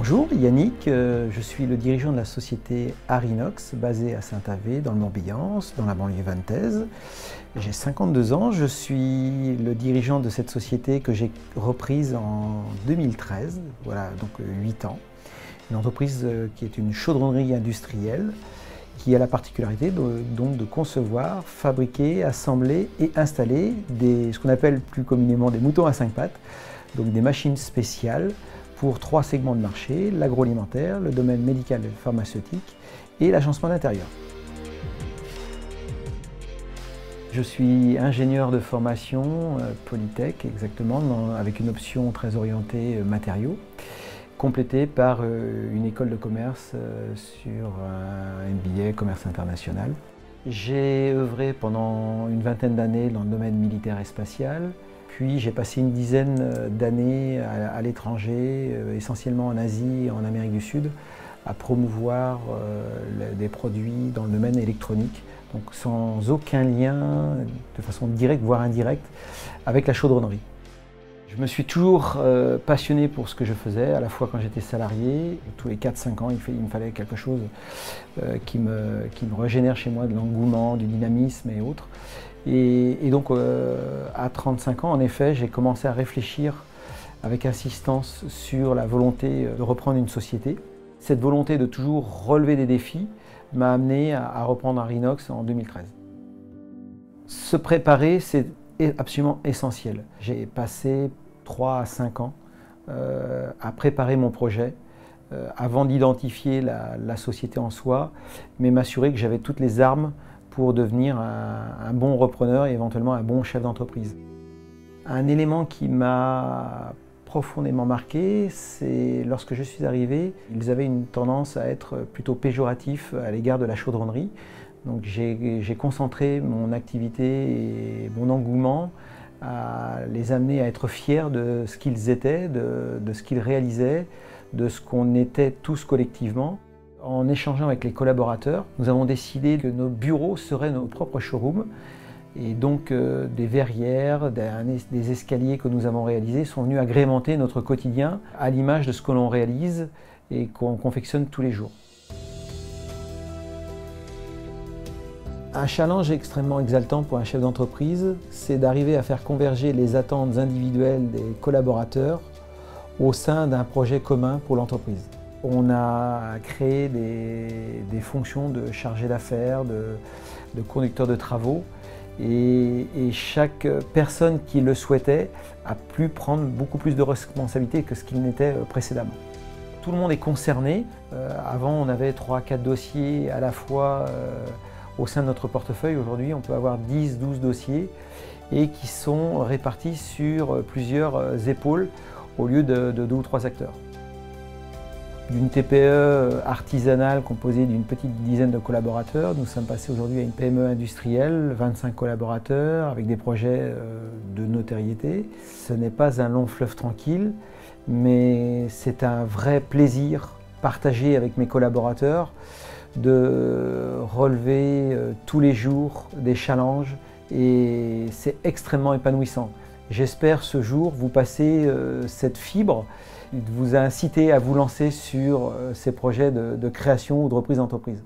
Bonjour, Yannick, je suis le dirigeant de la société Arinox, basée à Saint-Avé, dans le Morbihan, dans la banlieue vantaise. J'ai 52 ans, je suis le dirigeant de cette société que j'ai reprise en 2013, voilà, donc 8 ans. Une entreprise qui est une chaudronnerie industrielle, qui a la particularité de concevoir, fabriquer, assembler et installer ce qu'on appelle plus communément des moutons à 5 pattes, donc des machines spéciales pour 3 segments de marché, l'agroalimentaire, le domaine médical et pharmaceutique et l'agencement d'intérieur. Je suis ingénieur de formation, Polytech exactement, avec une option très orientée matériaux, complétée par une école de commerce sur un MBA commerce international. J'ai œuvré pendant une vingtaine d'années dans le domaine militaire et spatial. Puis j'ai passé une dizaine d'années à l'étranger, essentiellement en Asie et en Amérique du Sud, à promouvoir des produits dans le domaine électronique, donc sans aucun lien, de façon directe voire indirecte, avec la chaudronnerie. Je me suis toujours passionné pour ce que je faisais, à la fois quand j'étais salarié, tous les 4-5 ans il me fallait quelque chose qui me régénère chez moi de l'engouement, du dynamisme et autres. Et donc à 35 ans, en effet, j'ai commencé à réfléchir avec insistance sur la volonté de reprendre une société. Cette volonté de toujours relever des défis m'a amené à reprendre Arinox en 2013. Se préparer, c'est absolument essentiel. J'ai passé 3 à 5 ans à préparer mon projet avant d'identifier la société en soi, mais m'assurer que j'avais toutes les armes pour devenir un bon repreneur et éventuellement un bon chef d'entreprise. Un élément qui m'a profondément marqué, c'est lorsque je suis arrivé, ils avaient une tendance à être plutôt péjoratifs à l'égard de la chaudronnerie. Donc j'ai concentré mon activité et mon engouement à les amener à être fiers de ce qu'ils étaient, de ce qu'ils réalisaient, de ce qu'on était tous collectivement. En échangeant avec les collaborateurs, nous avons décidé que nos bureaux seraient nos propres showrooms. Et donc des verrières, des escaliers que nous avons réalisés sont venus agrémenter notre quotidien à l'image de ce que l'on réalise et qu'on confectionne tous les jours. Un challenge extrêmement exaltant pour un chef d'entreprise, c'est d'arriver à faire converger les attentes individuelles des collaborateurs au sein d'un projet commun pour l'entreprise. On a créé des fonctions de chargé d'affaires, de conducteur de travaux et chaque personne qui le souhaitait a pu prendre beaucoup plus de responsabilités que ce qu'il n'était précédemment. Tout le monde est concerné. Avant, on avait 3-4 dossiers à la fois au sein de notre portefeuille. Aujourd'hui, on peut avoir 10-12 dossiers et qui sont répartis sur plusieurs épaules au lieu de 2 ou 3 acteurs. D'une TPE artisanale composée d'une petite dizaine de collaborateurs, nous sommes passés aujourd'hui à une PME industrielle, 25 collaborateurs, avec des projets de notoriété. Ce n'est pas un long fleuve tranquille, mais c'est un vrai plaisir partagé avec mes collaborateurs de relever tous les jours des challenges et c'est extrêmement épanouissant. J'espère ce jour vous passer cette fibre, vous inciter à vous lancer sur ces projets de création ou de reprise d'entreprise.